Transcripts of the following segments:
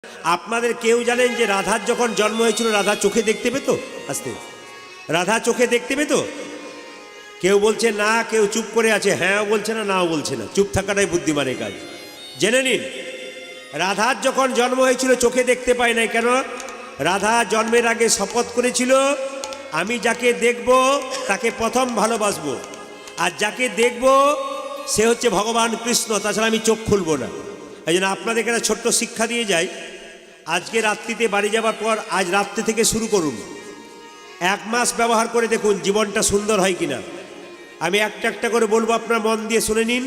আপনাদের কেউ জানেন যে রাধার যখন জন্ম হয়েছিল রাধা চোখে দেখতে পেত? আস্তে, রাধা চোখে দেখতে পেত? কেউ বলছে না, কেউ চুপ করে আছে, হ্যাঁও বলছে না, নাও বলছে না। চুপ থাকাটাই বুদ্ধিমানের কাজ। জেনে নিন, রাধার যখন জন্ম হয়েছিল চোখে দেখতে পায় নাই। কেন? রাধা জন্মের আগে শপথ করেছিল, আমি যাকে দেখব তাকে প্রথম ভালোবাসবো, আর যাকে দেখব সে হচ্ছে ভগবান কৃষ্ণ, তাছাড়া আমি চোখ খুলব না। এই জন্য আপনাদের এখানে ছোট্ট শিক্ষা দিয়ে যাই। আজকে রাত্রিতে বাড়ি যাবার পর আজ রাত্রি থেকে শুরু করুন, 1 মাস ব্যবহার করে দেখুন জীবনটা সুন্দর হয় কিনা। আমি একটা একটা করে বলবো, আপনার মন দিয়ে শুনে নিন,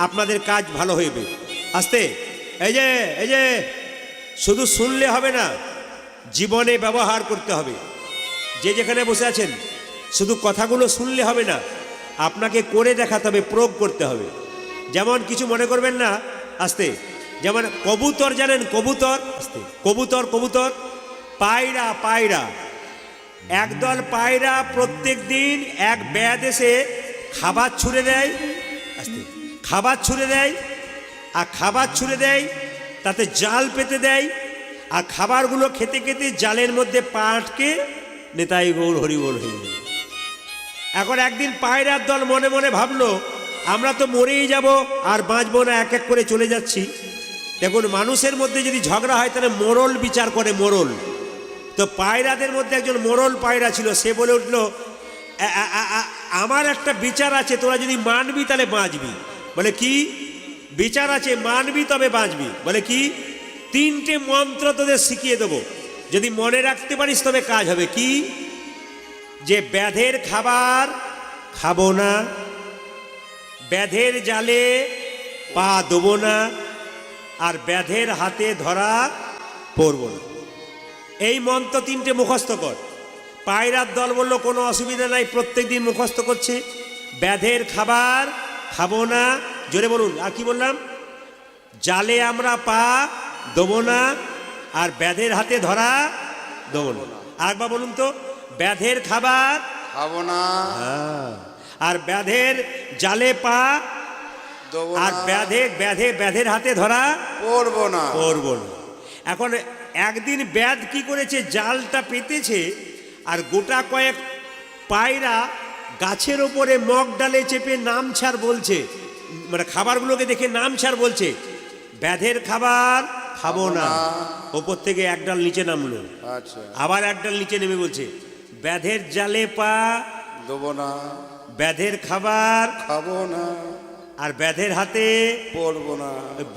আপনাদের কাজ ভালো হইবে। আস্তে, এই যে শুধু শুনলে হবে না, জীবনে ব্যবহার করতে হবে। যে যেখানে বসে আছেন শুধু কথাগুলো শুনলে হবে না, আপনাকে করে দেখাতে হবে, প্রয়োগ করতে হবে। যেমন কিছু মনে করবেন না, আস্তে। যেমন কবুতর জানেন? কবুতর, আস্তে, কবুতর, কবুতর, পায়রা, পায়রা, একদল পায়রা প্রত্যেক দিন এক ব্যাদ এসে খাবার ছুঁড়ে দেয়, আস্তে, খাবার ছুঁড়ে দেয়, আর খাবার ছুঁড়ে দেয় তাতে জাল পেতে দেয়, আর খাবারগুলো খেতে খেতে জালের মধ্যে পা আটকে নেতাই গৌর হরিবোল হয়ে গেল। এখন একদিন পায়রার দল মনে মনে ভাবলো, আমরা তো মরেই যাব আর বাঁচবো না, এক এক করে চলে যাচ্ছি। দেখুন, মানুষের মধ্যে যদি ঝগড়া হয় তাহলে মোরল বিচার করে, মোরল। তো পায়রাদের মধ্যে একজন মোরল পায়রা ছিল, সে বলে উঠল, আমার একটা বিচার আছে, তোরা যদি মানবি তাহলে বাঁচবি। বলে কি বিচার আছে? মানবি তবে বাঁচবি। বলে কি? 3টে মন্ত্র তোদের শিখিয়ে দেবো, যদি মনে রাখতে পারিস তবে কাজ হবে। কি? যে ব্যাধের খাবার খাবো না, ব্যাধের জালে পা দেবো না, আর ব্যাধের হাতে ধরা পড়ব না। এই মন্ত্র 3টে মুখস্থ কর। পায়রার দল বলল কোনো অসুবিধা নাই, প্রত্যেক দিন মুখস্থ করছে। ব্যাধের খাবার খাবো না, জোরে বলুন। আর কি বললাম? জালে আমরা পা দেবো না, আর ব্যাধের হাতে ধরা দেবো না। আরেকবার বলুন তো, ব্যাধের খাবার খাবো না, আর ব্যাধের জালে পা, আর ব্যাধের হাতে ধরা পড়বো না, পড়বো না। এখন একদিন ব্যাধ কি করেছে, জালটা পেতেছে, আর গোটা কয়েক পায়রা গাছের ওপরে মগ ডালে চেপে নাম ছাড় বলছে, মানে খাবারগুলোকে দেখে নাম ছাড় বলছে, ব্যাধের খাবার খাবো না। ওপর থেকে এক ডাল নিচে নামলো, আচ্ছা, আবার এক ডাল নিচে নেমে বলছে, ব্যাধের জালে পা দেবো না, ব্যাধের খাবার খাবো না, আর ব্যাধের হাতে পড়বো না।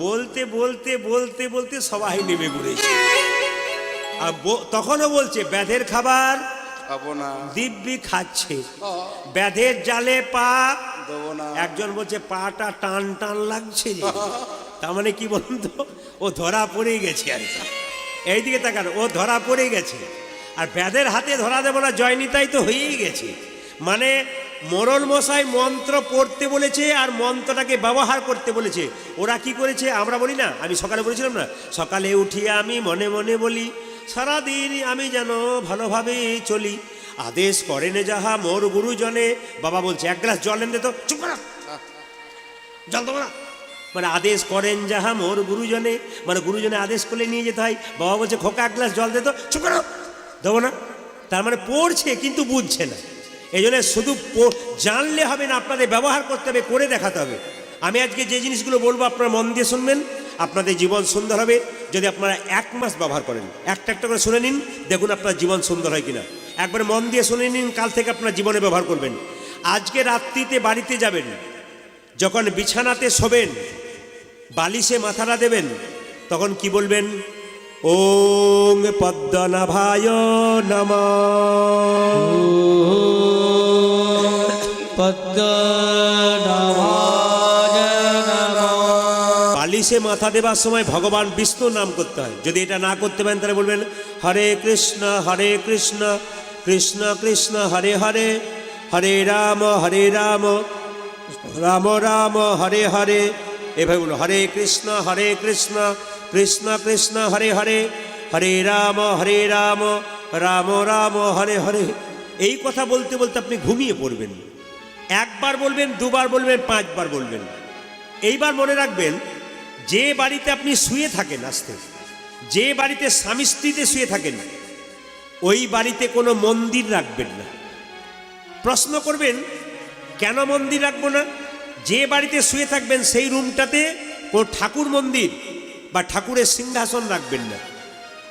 বলতে বলতে বলতে বলতে সবাই নেমে পড়েছে। আর তখনও বলছে, ব্যাধের খাবার খাবো না, দিব্যি খাচ্ছে, ব্যাধের জালে পা দেবো না। একজন বলছে, পাটা টান টান লাগছে যে। তার মানে কি বলুন তো, ও ধরা পড়ে গেছে। আর এইদিকে তাকান, ও ধরা পড়ে গেছে। আর ব্যাধের হাতে ধরা দেবো না, জয়নিতাই তো হয়েই গেছে। মানে মোরল মশাই মন্ত্র পড়তে বলেছে আর মন্ত্রটাকে ব্যবহার করতে বলেছে। ওরা কি করেছে? আমরা বলি না, আমি সকালে বলেছিলাম না, সকালে উঠিয়ে আমি মনে মনে বলি, সারাদিন আমি যেন ভালোভাবে চলি, আদেশ করেন যাহা মোর গুরুজনে। বাবা বলছে, 1 গ্লাস জল এনে দে তো। চুপ কর, জল দেবো না। মানে আদেশ করেন যাহা মোর গুরুজনে, মানে গুরুজনে আদেশ করলে নিয়ে যেতে হয়। বাবা বলছে, খোকা 1 গ্লাস জল দে তো। চুপ করো, দেবো না। তার মানে পড়ছে কিন্তু বুঝছে না। এই জন্য শুধু জানলে হবে না, আপনাদের ব্যবহার করতে হবে, করে দেখাতে হবে। আমি আজকে যে জিনিসগুলো বলবো আপনারা মন দিয়ে শুনবেন, আপনাদের জীবন সুন্দর হবে যদি আপনারা 1 মাস ব্যবহার করেন। একটা একটা করে শুনে নিন, দেখুন আপনার জীবন সুন্দর হয় কিনা। একবার মন দিয়ে শুনে নিন, কাল থেকে আপনার জীবনে ব্যবহার করবেন। আজকে রাত্রিতে বাড়িতে যাবেন, যখন বিছানাতে শোবেন, বালিশে মাথাটা দেবেন, তখন কি বলবেন? ওং পদ্মনাভায় নমঃ, পদ্মনাভায় নমঃ। বালিশে মাথা দেবার সময় ভগবান বিষ্ণু নাম করতে হয়। যদি এটা না করতে পারেন তাহলে বলবেন, হরে কৃষ্ণ কৃষ্ণ কৃষ্ণ হরে হরে, হরে রাম রাম রাম হরে হরে। এভাবে বলো, হরে কৃষ্ণ কৃষ্ণ কৃষ্ণ হরে হরে, হরে রাম রাম রাম হরে হরে। এই কথা বলতে বলতে আপনি ঘুমিয়ে পড়বেন। 1 বার বলবেন, 2 বার বলবেন, 5 বার বলবেন। এইবার মনে রাখবেন, যে বাড়িতে আপনি শুয়ে থাকেন, আসতে যে বাড়িতে স্বামী স্ত্রীতে শুয়ে থাকেন ওই বাড়িতে কোনো মন্দির রাখবেন না। প্রশ্ন করবেন কেন মন্দির রাখবো না? যে বাড়িতে শুয়ে থাকবেন সেই রুমটাতে কোনো ঠাকুর মন্দির বা ঠাকুরের সিংহাসন রাখবেন না।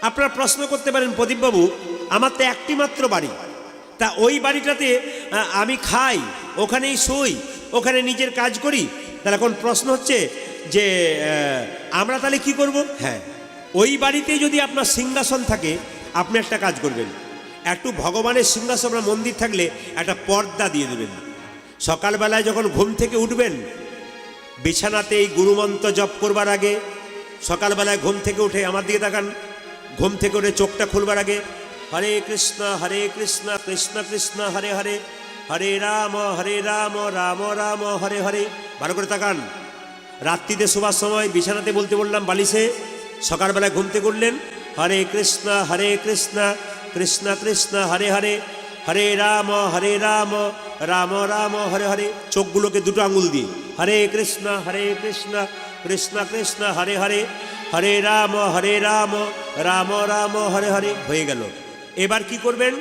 আপনারা প্রশ্ন করতে পারেন প্রদীপবাবু আমার তো একটি মাত্র বাড়ি, তা ওই বাড়িটাতে আমি খাই, ওখানেই শুই, ওখানে নিজের কাজ করি, তাহলে এখন প্রশ্ন হচ্ছে যে আমরা তাহলে কি করব? হ্যাঁ, ওই বাড়িতে যদি আপনার সিংহাসন থাকে আপনি একটা কাজ করবেন, একটু ভগবানের সিংহাসন বা মন্দির থাকলে একটা পর্দা দিয়ে দেবেন। সকালবেলায় যখন ঘুম থেকে উঠবেন বিছানাতে এই গুরুমন্ত্র জপ করবার আগে, সকালবেলায় ঘুম থেকে উঠে আমার দিকে তাকান, ঘুম থেকে উঠে চোখটা খুলবার আগে হরে কৃষ্ণ কৃষ্ণ কৃষ্ণ হরে হরে, হরে রাম রাম রাম হরে হরে। ভালো করে তাকান। রাত্রিতে শোবার সময় বিছানাতে বলতে বললাম বালিশে, সকালবেলায় ঘুম থেকে উঠলেন হরে কৃষ্ণ কৃষ্ণ কৃষ্ণ হরে হরে, হরে রাম রাম রাম হরে হরে। চোখগুলোকে দুটো আঙুল দিয়ে হরে কৃষ্ণ কৃষ্ণ কৃষ্ণ হরে হরে, হরে রাম রাম রাম হরে হরে। হয়ে গেল। এবার কি করবেন?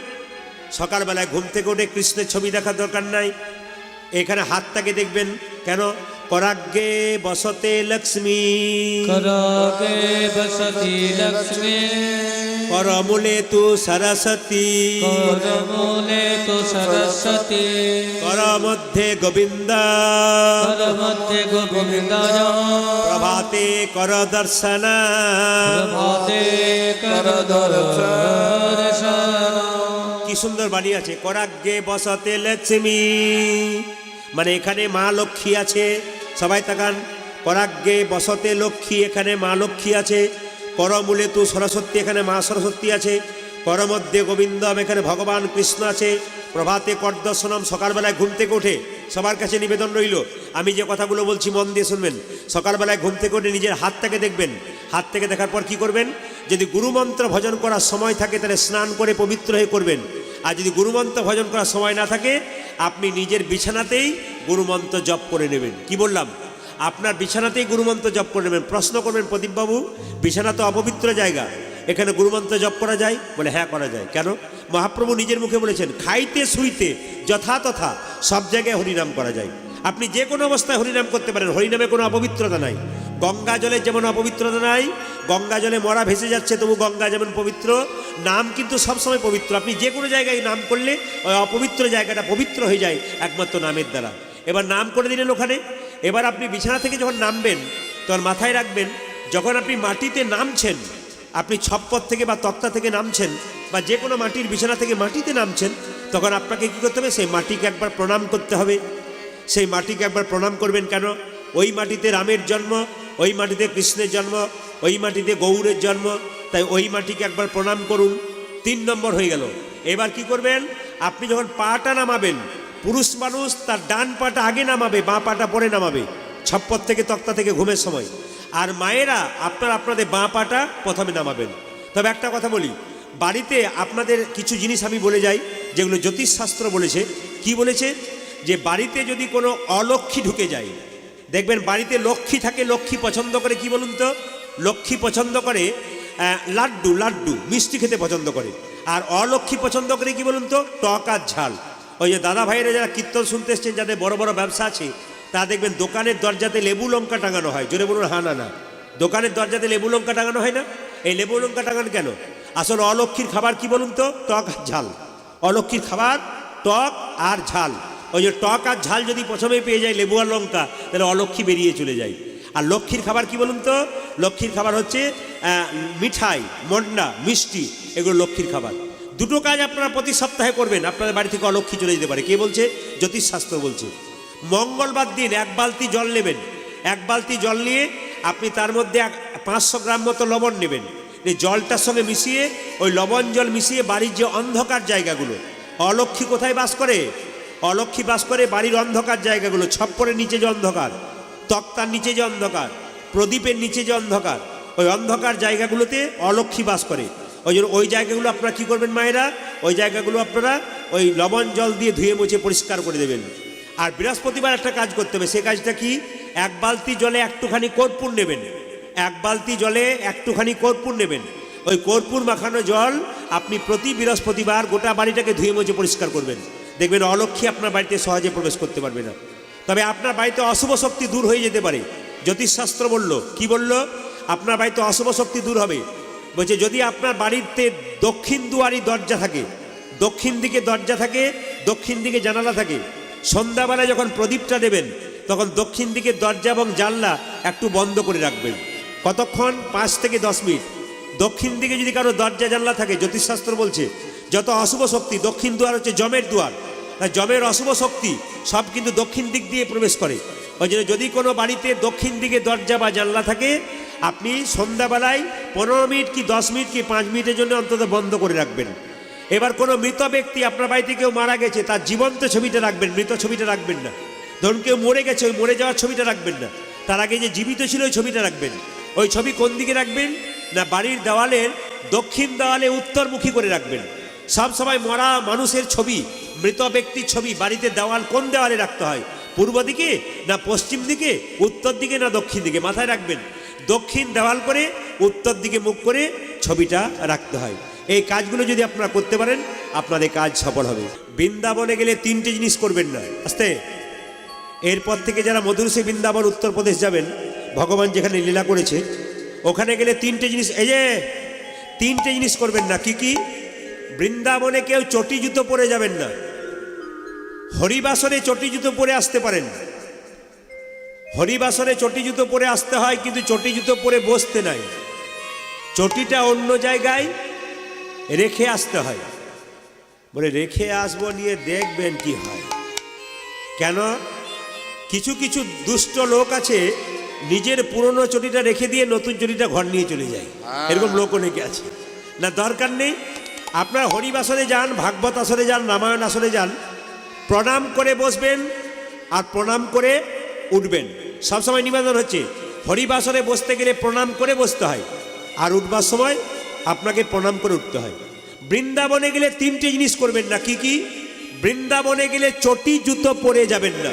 সকালবেলায় ঘুম থেকে উঠে কৃষ্ণের ছবি দেখার দরকার নাই, এখানে হাতটাকে দেখবেন। কেন? कराग्गे बसते लक्ष्मी करागे बसती लक्ष्मी करमूले तु सरस्वती करमूले तु सरस्वती कर मध्ये गोविंद कर मध्ये गोविंदाय प्रभाते कर दर्शन प्रभाते कर दर्शन। কি সুন্দর বাণী আছে, कराग्गे बसते लक्ष्मी মানে এখানে মা লক্ষ্মী আছে। সবাই তাকান, कराग्गे बसते लक्ष्मी, এখানে মা লক্ষ্মী আছে। करमूले तु सरस्वती, এখানে মা সরস্বতী আছে। कर मध्ये गोविंदम, এখানে ভগবান কৃষ্ণ আছে। প্রভাতে কর দর্শনম, সকালবেলায় ঘুম থেকে উঠে সবার কাছে নিবেদন রইল, আমি যে কথাগুলো বলছি মন দিয়ে শুনবেন। সকালবেলায় ঘুম থেকে উঠে নিজের হাতটাকে দেখবেন, হাত থেকে দেখার পর কি করবেন? যদি গুরুমন্ত্র ভজন করার সময় থাকে তাহলে স্নান করে পবিত্র হয়ে করবেন, আর যদি গুরুমন্ত্র ভজন করার সময় না থাকে আপনি নিজের বিছানাতেই গুরুমন্ত্র জপ করে নেবেন। কি বললাম? আপনার বিছানাতেই গুরুমন্ত্র জপ করে নেবেন। প্রশ্ন করবেন, প্রদীপবাবু বিছানা তো অপবিত্র জায়গা, এখানে গুরুমন্ত্র জপ করা যায়? বলে হ্যাঁ করা যায়। কেন? মহাপ্রভু নিজের মুখে বলেছেন খাইতে শুইতে যথা তথা সব জায়গায় হরিনাম করা যায়। আপনি যে কোনো অবস্থায় হরিনাম করতে পারেন, হরিনামে কোনো অপবিত্রতা নাই। গঙ্গা জলের যেমন অপবিত্রতা নাই, গঙ্গা জলে মরা ভেসে যাচ্ছে তবু গঙ্গা যেমন পবিত্র, নাম কিন্তু সবসময় পবিত্র। আপনি যে কোনো জায়গায় নাম করলে ওই অপবিত্র জায়গাটা পবিত্র হয়ে যায় একমাত্র নামের দ্বারা। এবার নাম করে দিলেন ওখানে। এবার আপনি বিছানা থেকে যখন নামবেন তখন মাথায় রাখবেন, যখন আপনি মাটিতে নামছেন, আপনি ছপ্পর থেকে বা তক্তা থেকে নামছেন বা যে কোনো মাটির বিছানা থেকে মাটিতে নামছেন, তখন আপনাকে কী করতে হবে? সেই মাটিকে একবার প্রণাম করতে হবে। সেই মাটিকে একবার প্রণাম করবেন। কেন? ওই মাটিতে রামের জন্ম, ওই মাটিতে কৃষ্ণের জন্ম, ওই মাটিতে গৌরের জন্ম, তাই ওই মাটিকে একবার প্রণাম করুন। 3 নম্বর হয়ে গেল। এবার কি করবেন? আপনি যখন পাটা নামাবেন, পুরুষ মানুষ তার ডান পাটা আগে নামাবে, বাঁ পাটা পরে নামাবে, ছপ্পর থেকে তক্তা থেকে ঘুমের সময়। আর মায়েরা আপনাদের বাঁ পাটা প্রথমে নামাবেন। তবে একটা কথা বলি, বাড়িতে আপনাদের কিছু জিনিস আমি বলে যাই যেগুলো জ্যোতিষশাস্ত্র বলেছে। কি বলেছে? যে বাড়িতে যদি কোনো অলক্ষ্মী ঢুকে যায়, দেখবেন বাড়িতে লক্ষ্মী থাকে, লক্ষ্মী পছন্দ করে কি বলুন তো? লক্ষ্মী পছন্দ করে লাড্ডু মিষ্টি খেতে পছন্দ করে। আর অলক্ষ্মী পছন্দ করে কি বলুন তো? টক আর ঝাল। ওই যে দাদা ভাইরা যারা কীর্তন শুনতে এসছেন, যাদের বড় বড় ব্যবসা আছে, তা দেখবেন দোকানের দরজাতে লেবু লঙ্কা টাঙানো হয়। জোরে বলুন হ্যাঁ না না। দোকানের দরজাতে লেবু লঙ্কা টাঙানো হয় না? এই লেবু লঙ্কা টাঙানো কেন? আসলে অলক্ষ্মীর খাবার কি বলুন তো? টক আর ঝাল। অলক্ষ্মীর খাবার টক আর ঝাল। ওই যে টক আর ঝাল যদি প্রথমে পেয়ে যায় লেবু আর লঙ্কা, তাহলে অলক্ষ্মী বেরিয়ে চলে যায়। আর লক্ষ্মীর খাবার কি বলুন তো? লক্ষ্মীর খাবার হচ্ছে মিঠাই, মন্ডা, মিষ্টি, এগুলো লক্ষ্মীর খাবার। দুটো কাজ আপনারা প্রতি সপ্তাহে করবেন, আপনাদের বাড়ি থেকে অলক্ষ্মী চলে যেতে পারে। কে বলছে? জ্যোতিষশাস্ত্র বলছে। মঙ্গলবার দিন 1 বালতি জল নেবেন। 1 বালতি জল নিয়ে আপনি তার মধ্যে 500 গ্রাম মতো লবণ নেবেন। এই জলটার সঙ্গে মিশিয়ে, ওই লবণ জল মিশিয়ে বাড়ির যে অন্ধকার জায়গাগুলো, অলক্ষ্মী কোথায় বাস করে? অলক্ষ্মী বাস করে বাড়ির অন্ধকার জায়গাগুলো। ছপ্পরের নিচে যে অন্ধকার, তক্তার নিচে যে অন্ধকার, প্রদীপের নিচে যে অন্ধকার, ওই অন্ধকার জায়গাগুলোতে অলক্ষ্মী বাস করে। ওই জন্য ওই জায়গাগুলো আপনারা কী করবেন মায়েরা? ওই জায়গাগুলো আপনারা ওই লবণ জল দিয়ে ধুয়ে মুছে পরিষ্কার করে দেবেন। আর বৃহস্পতিবার একটা কাজ করতে হবে। সে কাজটা কি? 1 বালতি জলে একটুখানি কর্পূর নেবেন। এক বালতি জলে একটুখানি কর্পূর নেবেন। ওই কর্পূর মাখানো জল আপনি প্রতি বৃহস্পতিবার গোটা বাড়িটাকে ধুয়ে মুছে পরিষ্কার করবেন। দেখবেন অলক্ষ্মী আপনার বাড়িতে সহজে প্রবেশ করতে পারবে না। তবে আপনার বাড়িতে অশুভ শক্তি দূর হয়ে যেতে পারে। জ্যোতিষশাস্ত্র বলল, কি বলল? আপনার বাড়িতে অশুভ শক্তি দূর হবে। বলছে যদি আপনার বাড়িতে দক্ষিণ দুয়ারি দরজা থাকে, দক্ষিণ দিকে দরজা থাকে, দক্ষিণ দিকে জানালা থাকে, সন্ধ্যাবেলায় যখন প্রদীপটা দেবেন তখন দক্ষিণ দিকে দরজা এবং জানলা একটু বন্ধ করে রাখবেন। কতক্ষণ? 5 থেকে 10 মিনিট। দক্ষিণ দিকে যদি কারো দরজা জানলা থাকে, জ্যোতিষশাস্ত্র বলছে যত অশুভ শক্তি, দক্ষিণ দুয়ার হচ্ছে যমের দুয়ার, তাই যমের অশুভ শক্তি সব কিন্তু দক্ষিণ দিক দিয়ে প্রবেশ করে। ওই জন্য যদি কোনো বাড়িতে দক্ষিণ দিকে দরজা বা জানলা থাকে, আপনি সন্ধ্যাবেলায় 15 মিনিট কি 10 মিনিট কি 5 মিনিটের জন্য অন্তত বন্ধ করে রাখবেন। এবার কোনো মৃত ব্যক্তি, আপনার বাড়িতে কেউ মারা গেছে, তার জীবন্ত ছবিটা রাখবেন, মৃত ছবিটা রাখবেন না। ধরুন কেউ মরে গেছে, ওই মরে যাওয়ার ছবিটা রাখবেন না, তার আগে যে জীবিত ছিল ওই ছবিটা রাখবেন। ওই ছবি কোন দিকে রাখবেন? না বাড়ির দেওয়ালের দক্ষিণ দেওয়ালে উত্তরমুখী করে রাখবেন। সব সময় মরা মানুষের ছবি, মৃত ব্যক্তির ছবি বাড়িতে দেওয়াল কোন দেওয়ালে রাখতে হয়? পূর্ব দিকে না পশ্চিম দিকে, উত্তর দিকে না দক্ষিণ দিকে? মাথায় রাখবেন দক্ষিণ দেওয়াল করে উত্তর দিকে মুখ করে ছবিটা রাখতে হয়। এই কাজগুলো যদি আপনারা করতে পারেন, আপনাদের কাজ সফল হবে। বৃন্দাবনে গেলে 3টে জিনিস করবেন না। আস্তে। এরপর থেকে যারা মধুরসী বৃন্দাবন উত্তরপ্রদেশ যাবেন, ভগবান যেখানে লীলা করেছে, ওখানে গেলে 3টে জিনিস, এই যে 3টে জিনিস করবেন না। কি কি? বৃন্দাবনে কেউ চটি জুতো পরে যাবেন না। হরিবাসরে চটি জুতো পরে আসতে পারেন, হরিবাসরে চটি জুতো পরে আসতে হয়, কিন্তু চটি জুতো পরে বসতে নাই। চটিটা অন্য জায়গায় রেখে আসতে হয়। বলে রেখে আসবো, নিয়ে দেখবেন কি হয়। কেন? কিছু কিছু দুষ্ট লোক আছে, নিজের পুরনো চটিটা রেখে দিয়ে নতুন চটিটা ঘর নিয়ে চলে যায়। এরকম লোক অনেকে আছে। না, দরকার নেই। আপনার হরিবাসরে যান, ভাগবত আসরে যান, রামায়ণ আসরে যান, প্রণাম করে বসবেন আর প্রণাম করে উঠবেন। সবসময় নিবেদন হচ্ছে হরিবাসরে বসতে গেলে প্রণাম করে বসতে হয়, আর উঠবার সময় আপনাকে প্রণাম করে উঠতে হয়। বৃন্দাবনে গেলে 3টে জিনিস করবেন না। কি কি? বৃন্দাবনে গেলে চটি জুতো পরে যাবেন না।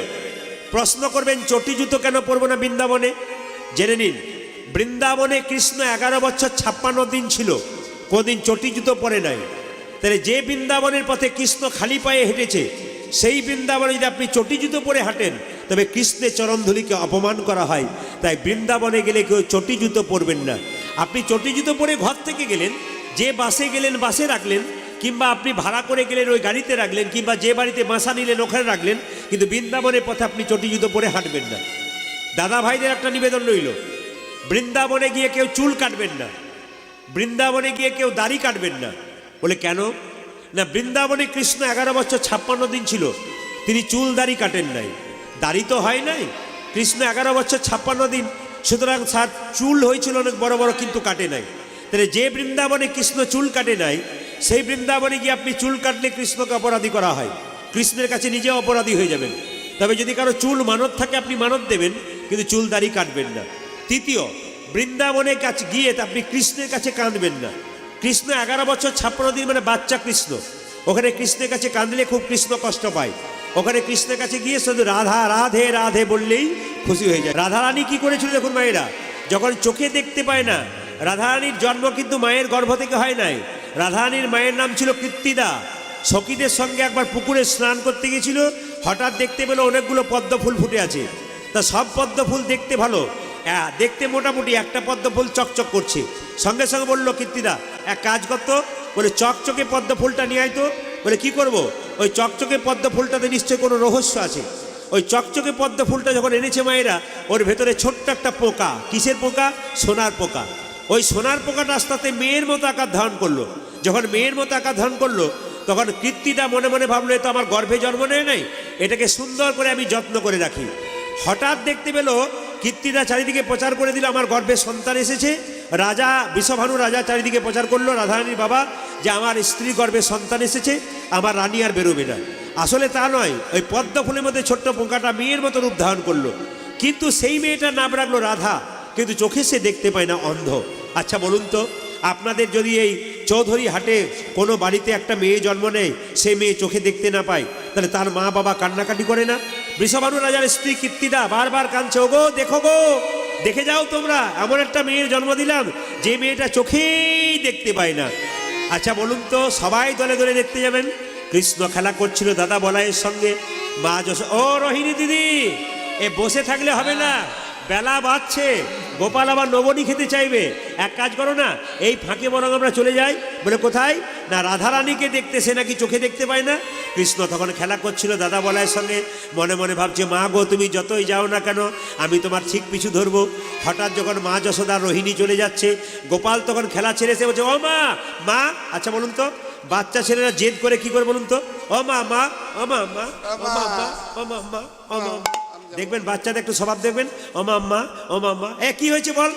প্রশ্ন করবেন চটি জুতো কেন পরবো না বৃন্দাবনে? জেনে নিন, বৃন্দাবনে কৃষ্ণ 11 বছর 56 দিন ছিল, কোনদিন চটি জুতো পরে নাই। তাহলে যে বৃন্দাবনের পথে কৃষ্ণ খালি পায়ে হেঁটেছে, সেই বৃন্দাবনে যদি আপনি চটি জুতো পরে হাঁটেন, তবে কৃষ্ণের চরণধুলিকে অপমান করা হয়। তাই বৃন্দাবনে গেলে কেউ চটি জুতো পরবেন না। আপনি চটি জুতো পরে ঘর থেকে গেলেন, যে বাসে গেলেন বাসে রাখলেন, কিংবা আপনি ভাড়া করে গেলেন ওই গাড়িতে রাখলেন, কিংবা যে বাড়িতে বাসা নিলেন ওখানে রাখলেন, কিন্তু বৃন্দাবনের পথে আপনি চটি জুতো পরে হাঁটবেন না। দাদা ভাইদের একটা নিবেদন রইল, বৃন্দাবনে গিয়ে কেউ চুল কাটবেন না, বৃন্দাবনে গিয়ে কেউ দাড়ি কাটবেন না। বলে কেন? না, বৃন্দাবনে কৃষ্ণ 11 বছর 56 দিন ছিল, তিনি চুল দাড়ি কাটেন নাই। দাড়ি তো হয় নাই, কৃষ্ণ 11 বছর 56 দিন, সুতরাং চুল হয়েছিল অনেক বড় বড়, কিন্তু কাটে নাই। তাহলে যে বৃন্দাবনে কৃষ্ণ চুল কাটে নাই, সেই বৃন্দাবনে গিয়ে আপনি চুল কাটলে কৃষ্ণকে অপরাধী করা হয়, কৃষ্ণের কাছে নিজে অপরাধী হয়ে যাবেন। তবে যদি কারো চুল মানত থাকে, আপনি মানত দেবেন, কিন্তু চুল দাড়ি কাটবেন না। তৃতীয়, বৃন্দাবনের কাছে গিয়ে আপনি কৃষ্ণের কাছে কাঁদবেন না। কৃষ্ণ 11 বছর 56 দিন মানে বাচ্চা কৃষ্ণ, ওখানে কৃষ্ণের কাছে কাঁদলে খুব কৃষ্ণ কষ্ট পায়। ওখানে কৃষ্ণের কাছে গিয়ে শুধু রাধা রাধে রাধে বললেই খুশি হয়ে যায়। রাধারানী কি করেছিল দেখুন মায়েরা, যখন চোখে দেখতে পায় না, রাধারানীর জন্ম কিন্তু মায়ের গর্ভ থেকে হয় নাই। রাধারানীর মায়ের নাম ছিল কীর্তিদা। সখীদের সঙ্গে একবার পুকুরে স্নান করতে গিয়েছিল, হঠাৎ দেখতে পেল অনেকগুলো পদ্ম ফুল ফুটে আছে। তা সব পদ্ম ফুল দেখতে ভালো, দেখতে মোটামুটি, একটা পদ্ম ফুল চকচক করছে। সঙ্গে সঙ্গে বললো কীর্তিদা, এক কাজ করতো, বলে চকচকে পদ্ম ফুলটা নিয়ে আয় তো। বলে কি করব? ওই চকচকে পদ্ম ফুলটাতে নিশ্চয়ই কোনো রহস্য আছে। ওই চকচকে পদ্ম ফুলটা যখন এনেছে মায়েরা, ওর ভেতরে ছোট্ট একটা পোকা। কিসের পোকা? সোনার পোকা। ওই সোনার পোকাটা আস্তে আস্তে মেয়ের মতো আকার ধারণ করলো। যখন মেয়ের মতো আকার ধারণ করলো, তখন কীর্তিদা মনে মনে ভাবলো, তো আমার গর্ভে জন্ম নেয় নাই, এটাকে সুন্দর করে আমি যত্ন করে রাখি। হঠাৎ দেখতে পেল কীর্তিদা চারিদিকে প্রচার করে দিল, আমার গর্ভে সন্তান এসেছে। রাজা বিষভানু রাজা চারিদিকে প্রচার করলো, রাধারানীর বাবা, যে আমার স্ত্রী গর্ভে সন্তান এসেছে, আমার রানী আর বেরোবে না। আসলে তা নয়, ওই পদ্ম ফুলের মধ্যে ছোট্ট পোকাটা মেয়ের মতো রূপ ধারণ করলো। কিন্তু সেই মেয়েটার নাম রাখলো রাধা, কিন্তু চোখে সে দেখতে পায় না, অন্ধ। আচ্ছা বলুন তো, আপনাদের যদি এই চৌধুরী হাটে কোনো বাড়িতে একটা মেয়ে জন্ম নেয়, সেই মেয়ে চোখে দেখতে না পায়, তাহলে তার মা বাবা কান্নাকাটি করে না? বৃষভানু রাজার স্ত্রী কীর্তিদা বারবার কাঁদছে, ওগো দেখো গো, দেখে যাও তোমরা, এমন একটা মেয়ের জন্ম দিলাম যে মেয়েটা চোখেই দেখতে পায় না। আচ্ছা বলুন তো, সবাই দলে দলে দেখতে যাবেন। কৃষ্ণ খেলা করছিল দাদা বলাইয়ের সঙ্গে, মা ও রোহিণী দিদি, এ বসে থাকলে হবে না, বেলা বাড়ছে, গোপাল আবার নবনী খেতে চাইবে। এক কাজ করো না, এই ফাঁকে বরং আমরা চলে যাই। বলে কোথায়? না রাধারানীকে দেখতে, সে নাকি চোখে দেখতে পায় না। কৃষ্ণ তখন খেলা করছিল দাদা বলাইয়ের সঙ্গে, মনে মনে ভাবছে, মা গো তুমি যতই যাও না কেন আমি তোমার ঠিক পিছু ধরবো। হঠাৎ যখন মা যশোদা রোহিণী চলে যাচ্ছে, গোপাল তখন খেলা ছেড়েছে, বলছে ও মা মা। আচ্ছা বলুন তো, বাচ্চা ছেলেরা জেদ করে কি করে বলুন তো? ও মা মা, ও মা মা, ও মা মা, ও মা মা, ও মা। দেখবেন বাচ্চাদের একটু স্বভাব দেখবেন, ও মাম্মা ও মাম্মা, এ কি হয়েছে বল,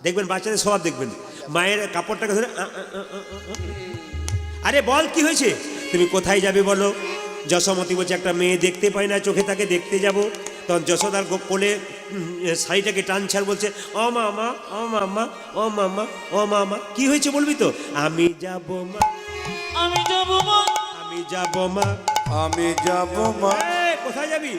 দেখবেন বাচ্চাদের স্বভাব দেখবেন। মায়ের কাপড়টাকে ধরে আরে বল কি হয়েছে, তুমি কোথায় যাবে বলো? যশোমতি বলছে একটা মেয়ে দেখতে পায় না, চোখে তাকে দেখতে যাব। তখন যশোদার কোলে শাড়িটাকে টানছাড় বলছে, ও মামা ও মামা ও মামা ও মামা, কি হয়েছে বলবি তো? আমি যাব মা, আমি যাব মা, আমি যাব মা, আমি যাব মা। কোথায় যাবি?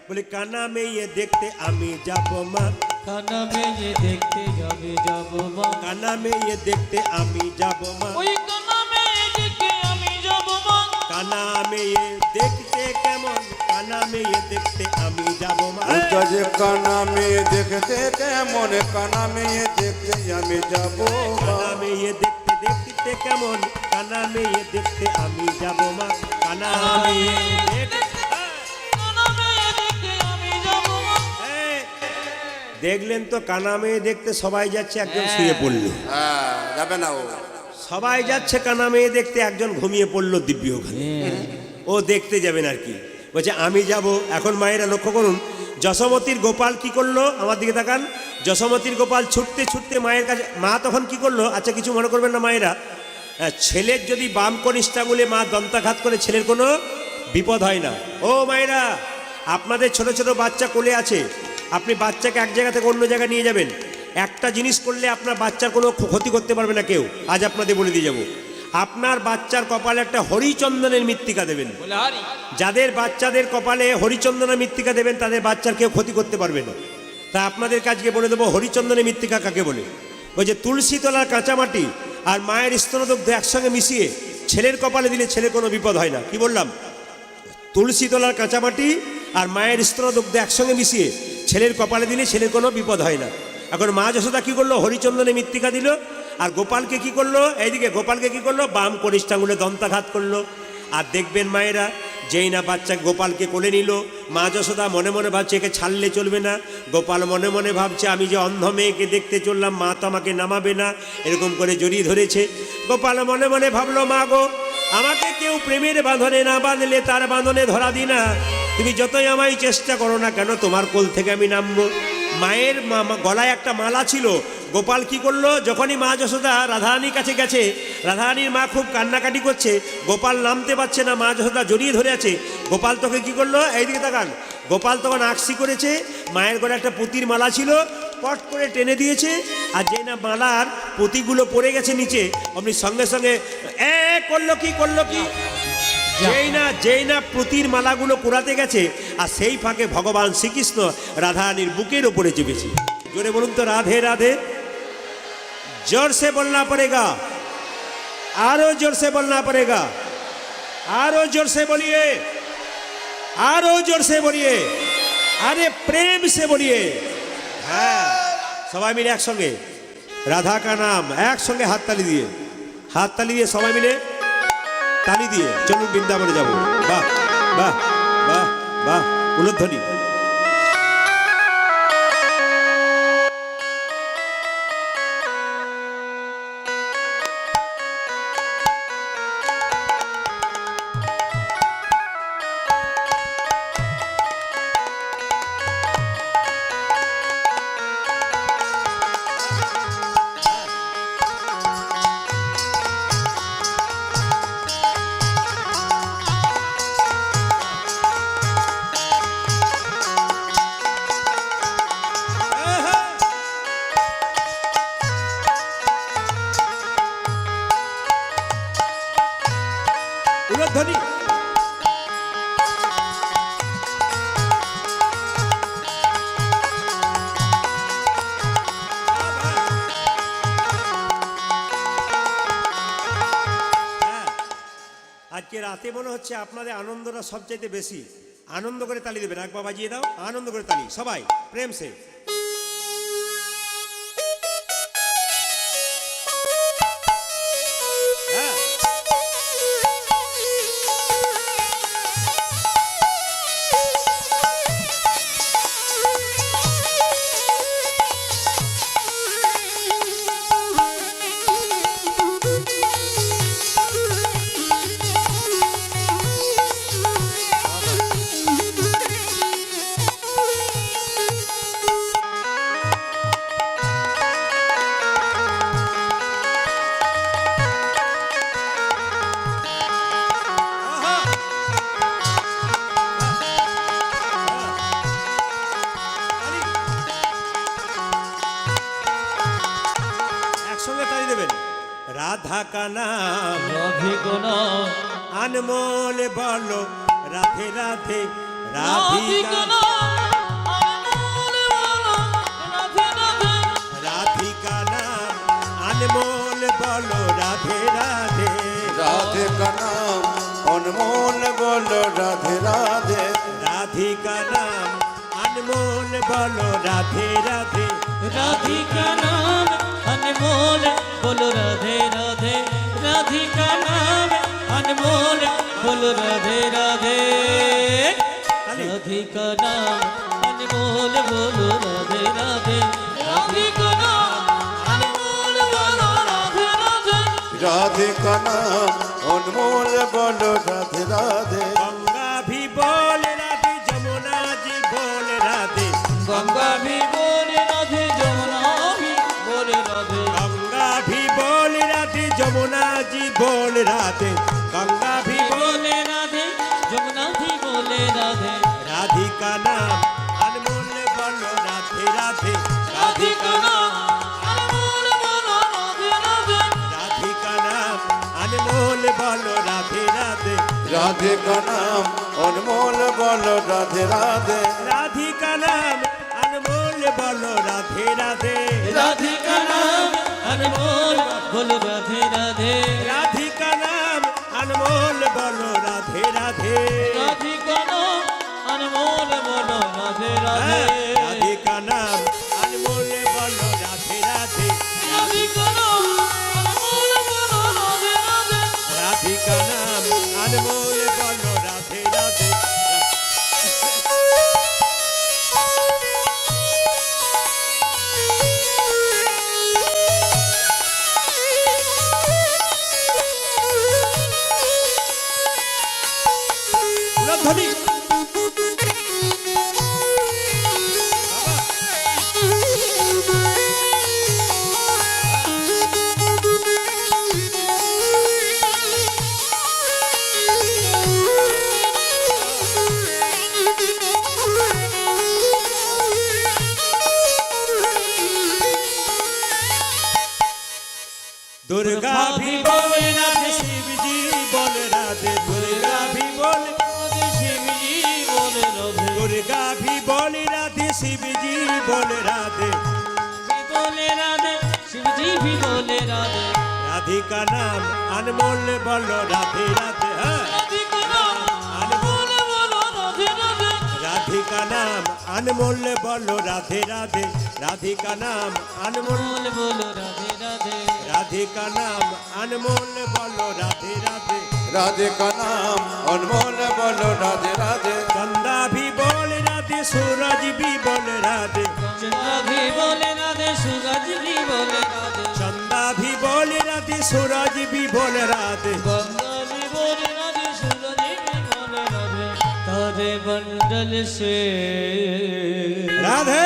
বলে কানা মেয়ে দেখতে আমি যাব মা, কানা মেয়ে দেখতে যাবে যাব মা, কানা মেয়ে দেখতে আমি যাব মা, ওই কানা মেয়ে দেখতে আমি যাব মা, কানা মেয়ে দেখতে কেমন, কানা মেয়ে দেখতে আমি যাব মা। ওটা যে কানা মেয়ে দেখতে কেমন, কানা মেয়ে দেখতে আমি যাব মা। কানা মেয়ে দেখতে দেখতে কেমন, কানা মেয়ে দেখতে আমি যাব মা, কানা মেয়ে দেখতে। কানা মেয়ে দেখতে আমি যাব মা। এই, দেখলেন তো কানা মেয়ে দেখতে সবাই যাচ্ছে, একজন শুয়ে পড়লো। হ্যাঁ, যাবে না ও। সবাই যাচ্ছে কানা মেয়ে দেখতে, একজন ঘুমিয়ে পড়লো দিব্যি ওখানে। ও দেখতে যাবেন আর কি, বলছে আমি যাব। এখন মায়েরা লক্ষ্য করুন, যশোমতির গোপাল কি করলো, আমার দিকে তাকান। যশোমতির গোপাল ছুটতে ছুটতে মায়ের কাছে, মা তখন কি করলো, আচ্ছা কিছু মনে করবেন না মায়েরা, ছেলের যদি বাম কনিষ্ঠা বলে মা দন্তাঘাত করে, ছেলের কোনো বিপদ হয় না। ও মায়েরা, আপনাদের ছোট ছোট বাচ্চা কোলে আছে, আপনি বাচ্চাকে এক জায়গা থেকে অন্য জায়গায় নিয়ে যাবেন, একটা জিনিস করলে আপনার বাচ্চার কোনো ক্ষতি করতে পারবে না কেউ। আজ আপনাদের বলে দিয়ে যাব, আপনার বাচ্চার কপালে একটা হরিচন্দনের মৃত্তিকা দেবেন। বলে হারি যাদের বাচ্চাদের কপালে হরিচন্দনের মৃত্তিকা দেবেন, তাদের বাচ্চার কেউ ক্ষতি করতে পারবে না। তা আপনাদের কাজকে বলে দেবো, হরিচন্দনের মৃত্তিকা কাকে বলে? ওই যে তুলসী তলার কাঁচামাটি আর মায়ের স্তনদগ্ধ একসঙ্গে মিশিয়ে ছেলের কপালে দিলে ছেলের কোনো বিপদ হয় না। কি বললাম? তুলসী তলার কাঁচামাটি আর মায়ের স্তনদগ্ধ একসঙ্গে মিশিয়ে ছেলের কপালে দিলে ছেলের কোনো বিপদ হয় না। এখন মা যশোদা কি করলো, হরিচন্দনে মৃত্তিকা দিল, আর গোপালকে কি করলো, এইদিকে গোপালকে কি করলো, বাম কনিষ্ঠাঙ্গুলে দন্তাঘাত করলো। আর দেখবেন মায়েরা, যেই না বাচ্চা গোপালকে কোলে নিল, মা যশোদা মনে মনে ভাবছে একে ছাড়লে চলবে না। গোপাল মনে মনে ভাবছে আমি যে অন্ধ মেয়েকে দেখতে চললাম, মা তো আমাকে নামাবে না, এরকম করে জড়িয়ে ধরেছে। গোপাল মনে মনে ভাবলো, মা গো আমাকে কেউ প্রেমের বাঁধনে না বাঁধলে তার বাঁধনে ধরা দি না, তুমি যতই আমায় চেষ্টা করো না কেন তোমার কোল থেকে আমি নামবো। মায়ের গলায় একটা মালা ছিল। গোপাল কি করলো, যখনই মা যশোদা রাধারানীর কাছে গেছে, রাধারানীর মা খুব কান্নাকাটি করছে, গোপাল নামতে পারছে না, মা যশোদা জড়িয়ে ধরে আছে। গোপাল তোকে কি করলো, এইদিকে তাকান, গোপাল তখন আকসি করেছে, মায়ের গলায় একটা পুঁতির মালা ছিল, পট করে টেনে দিয়েছে, আর যেই না মালার পুঁতিগুলো পড়ে গেছে নিচে, অমনি সঙ্গে সঙ্গে করলো কি যেই না পুঁতির মালাগুলো কুড়াতে গেছে, আর সেই ফাঁকে ভগবান শ্রীকৃষ্ণ রাধারানীর বুকের ওপরে চেপেছে। জোরে বলুন তো, রাধে রাধে। जोर से बोलना पड़ेगा, आरो जोर से बोलना पड़ेगा, आरो जोर से बोलिए, आरो जोर से बोलिए, अरे प्रेम से बोलिए। हाँ सबाई मिले एक संगे राधा का नाम एक संगे हाथ ताली दिए सबाई मिले ताली दिए चलुन बृंदाबने जाबो। वाह वाह वाह वाह, उलध्वनि। उलध्वनि। রাতে মনে হচ্ছে আপনাদের আনন্দটা সবচাইতে বেশি। আনন্দ করে তালি দেবেন, একবার বাজিয়ে দাও, আনন্দ করে তালি সবাই প্রেম সে। হ্যাঁ, তালি। একসঙ্গে তালি দেবেন। রাধা কা নাম রাধিকা নাম अनमोल बोलो राधे राधे রাধিকা राधिका নাম অনমোল বলো রাধে রাধে राधिका नाम अनमोल बोलो राधे राधे राधे का नाम अनमोल बोलो राधे राधे राधिका नाम अनमोल बोलो राधे राधे राधिका नाम अनमोल बोलो राधे राधे राधिका नाम अनमोल बोलो राधे राधे ताली। राधिका नाम अनमोल बोलो राधे राधे राधिका नाम अनमोल बोलो राधे राधे राधे का नाम अनमोल बोलो राधे राधे गंगा भी बोल राधे जमुना जी बोल राधे गंगा भी बोले राधे जमुना भी बोले राधे गंगा भी बोल राधे जमुना जी बोल राधे गंगा भी बोल बोले राधे जमुना भी बोले राधे राधिका नाम अनमोल बोलो राधे राधे राधिका नाम अनमोल बोलो राधे राधे राधिका नाम अनमोल बोलो राधे राधे राधे का नाम अनमोल बोलो राधे राधे राधिका नाम अनमोल बोलो राधे राधे राधिका नाम अनमोल बोलो राधे राधे राधिका नाम अनमोल बोलो राधे राधे राधिका नाम अनमोल बोलो राधे राधे राधिका नाम अनमोल बोलो राधे राधे राधिका नाम अनमोल बोलो राधे राधे राधिका नाम अनमोल बोलो राधे राधे ধ্বনি दुर्गा भी बोले राधे शिव जी बोले राधे दुर्गा भी बोले शिव जी बोले राधे दुर्गा भी बोले राधे शिव जी बोले राधे भी बोले राधे शिव जी भी बोले राधे राधिका नाम अनमोल बोलो राधे राधे हाँ। राधिका नाम अनमोल बोलो राधे राधे राधिका नाम अनमोल बोलो राधे राधे राधिका नाम अनमोल बोल बोलो राधे राधे राधिका नाम अनमोल बोलो राधे राधे राधे का नाम अनमोल बोलो राधे राधे चंदा भी बोले राधे सूरज भी बोले राधे चंद्रा भी बोले राधे सूरज भी बोले राधे चंदा भी बोले राधे सूरज भी बोले राधे गंगा भी बोले राधे सूरज भी बोले राधे तारे बंडल से राधे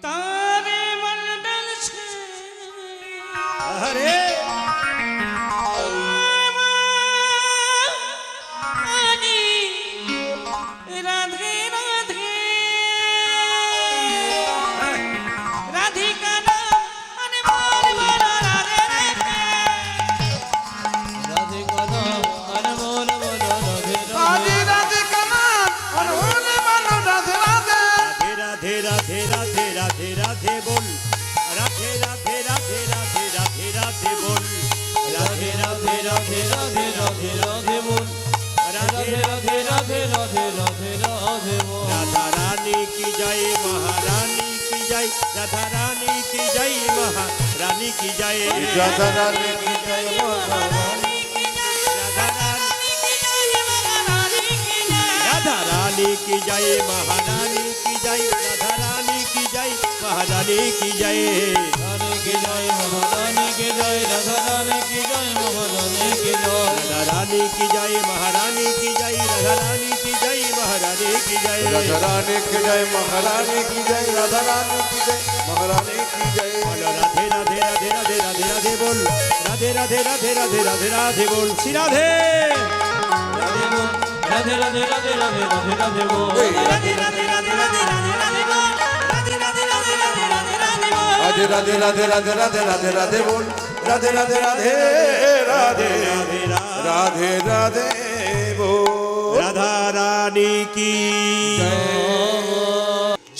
तारे बंडल से हरे राधे राधे राधिका नाम अनमोल बोलो राधे राधे राधिका नाम अनमोल बोलो राधे राधे राधे का नाम अनमोल बोलो राधे राधे राधे राधे राधे राधे राधे बोल राधे राधे राधे राधे राधे राधे बोल রাধে রাধে রাধে রাধে রাধে বল রাধে রাধে রাধে রাধে রাধে রাধে বল राधा रानी की जय महारानी की जय राधा रानी की जय महारानी की जय রাধা রানী কি জয় মহারানী राधा रानी की जय महारानी की जय राधा रानी की जय महारानी की जय रानी की जय महारानी की जय राधा रानी की जय महारानी की जय राधा रानी की जय महारानी की जय राधा रानी की जय महारानी की जय রাধা রানী কি জয় মহারানী কি জয় রাধা রানী কি জয় মহারানী কি জয় बोलो राधे राधे राधे राधे राधे राधे बोल राधे राधे राधे राधे राधे राधे बोल श्री राधे राधे बोल राधे राधे राधे राधे राधे राधे बोल राधे राधे राधे राधे राधे राधे बोल राधे राधे राधे राधे राधे राधे बोल রাধে রাধে রাধে রাধে রাধে রাধে রাধে বল রাধে রাধে রাধে রাধে রাধে রাধে বল রাধা রানী কি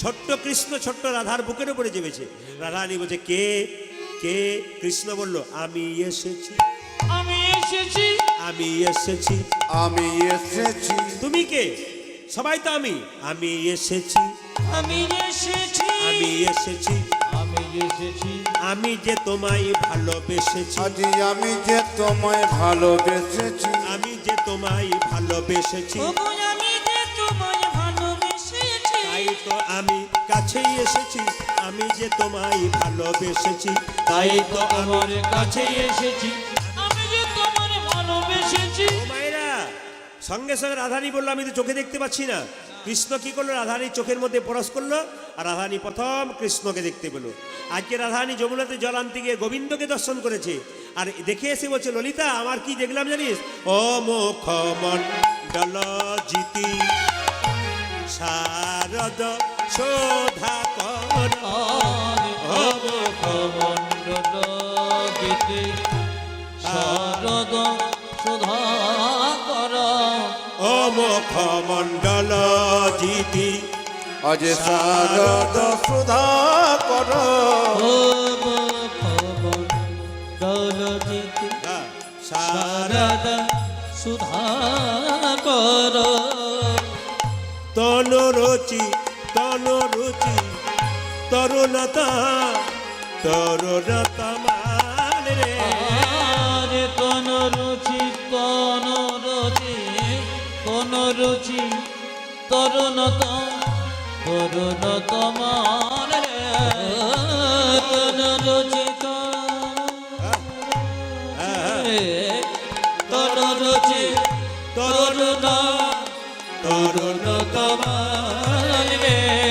ছোট্ট কৃষ্ণ ছোট্ট রাধার বুকের উপরে চেপেছে রাধারানী বলছে কে কে কৃষ্ণ বলল আমি এসেছি আমি এসেছি আমি এসেছি আমি এসেছি তুমি কে সবাই তো আমি এসেছি আমি এসেছি আমি এসেছি আমি এসেছি আমি যে তোমায় ভালোবেসেছি আজি আমি যে তোমায় ভালোবেসেছি আমি যে তোমায় ভালোবেসেছি ওগো আমি যে তোমায় ভালোবেসেছি তাই তো আমি কাছেই এসেছি আমি যে তোমায় ভালোবেসেছি তাই তো আমার কাছে এসেছি আমি যে তোমার ভালোবেসেছি ও মায়েরা সঙ্গে সঙ্গে রাধারানী বললো আমি তো চোখে দেখতে পাচ্ছি না কৃষ্ণ কি করলো রাধারানীর চোখের মধ্যে পরশ করলো আর রাধারানী প্রথম কৃষ্ণকে দেখতে পেলো আজকে রাধারানী যমুনাতে জল আনতে গিয়ে গোবিন্দকে দর্শন করেছে আর দেখে এসে বলছে ললিতা আমার কি দেখলাম জানিস ও মুখমণ্ডল জিতি শারদ শোধা কর মণ্ডল গীতে শারদ সুধা কর ও মুখমণ্ডল জিতি আজ শারদ সুধা কর ও মণ্ডল গীতে শারদ সুধা কর তনুরুচি তরুণতা মান রে আরে কোন রুচি তরুণত মান রে কোন রুচি তরুণত মান রে